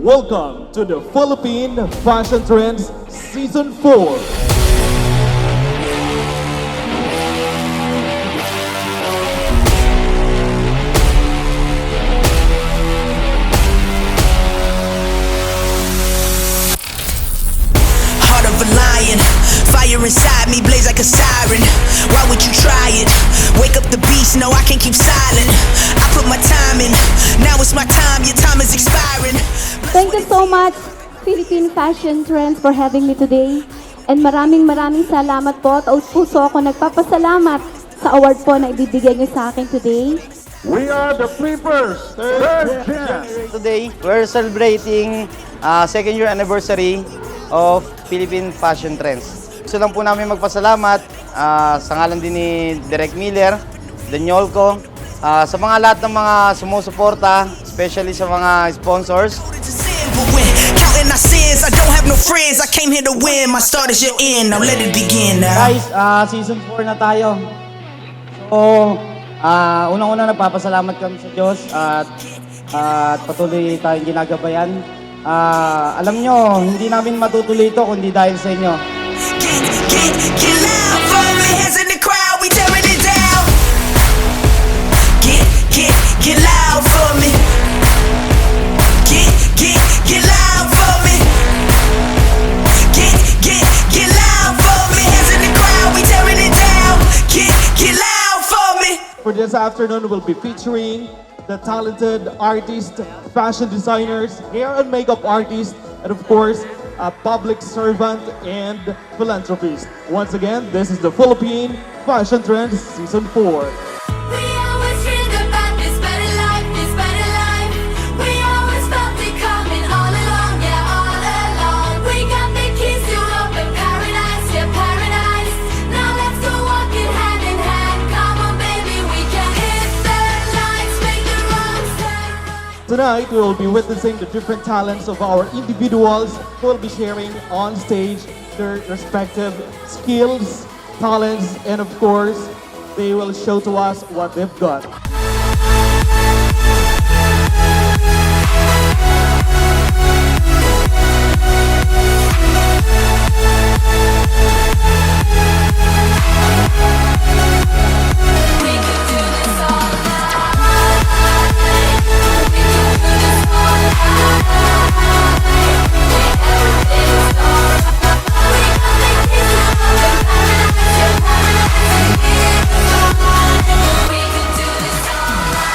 Welcome to the Philippine Fashion Trends Season 4. Heart of a lion, fire inside me blaze like a siren. Why would you try it? Wake up the beast, no I can't keep silent. I put my time in, now it's my time, your time is expiring. Thank you so much, Philippine Fashion Trends, for having me today. And maraming salamat po. Taos puso ako nagpapasalamat sa award po na ibibigay niyo sa akin today. We are the Flippers, third chance. Today, we're celebrating second year anniversary of Philippine Fashion Trends. Gusto lang po namin magpasalamat sa ngalan din ni Direk Miller, Danyolco, sa mga lahat ng mga sumusuporta, especially sa mga sponsors. Counting our sins, I don't have no friends. I came here to win. My start is your end. Now let it begin now. Guys, season 4 na tayo. So, unang-una nagpapasalamat kami sa Diyos at patuloy tayong ginagabayan. Alam nyo, hindi namin matutuloy ito kundi dahil sa inyo. Get loud for me. Hands in the crowd, we tearing it down. Get loud for me. Get loud for me. Get loud for me. Hands in the crowd, we tearing it down. Get loud for me. For this afternoon, we'll be featuring the talented artists, fashion designers, hair and makeup artists, and of course, a public servant and philanthropist. Once again, this is the Philippine Fashion Trends Season 4. We always dreamed about this better life, this better life. We always felt it coming all along, yeah, all along. We got the keys to open paradise, yeah, paradise. Now let's go walking hand in hand. Come on, baby, we can hit the lights, make the wrongs turn right. Tonight, we will be witnessing the different talents of our individuals who will be sharing on stage their respective skills, talents, and of course, they will show to us what they've got. We can do this all night. We can do this all night. Everything's alright. We got the keys to open paradise, yeah, paradise. We can do this all night.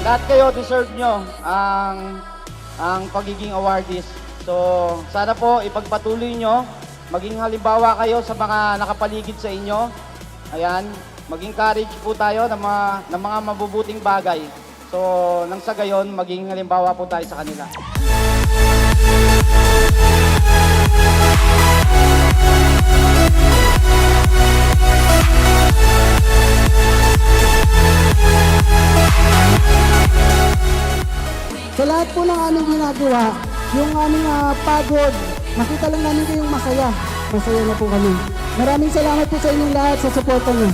Lahat kayo deserve nyo ang pagiging awardist. So, sana po ipagpatuloy nyo, maging halimbawa kayo sa mga nakapaligid sa inyo. Ayan, maging courage po tayo ng mga mabubuting bagay. So, nang sa gayon, maging halimbawa po tayo sa kanila. Sa lahat po ng aming ginagawa, yung aming pagod, makita lang namin kayong masaya. Masaya na po kami. Maraming salamat po sa inyong lahat sa suporta niyo.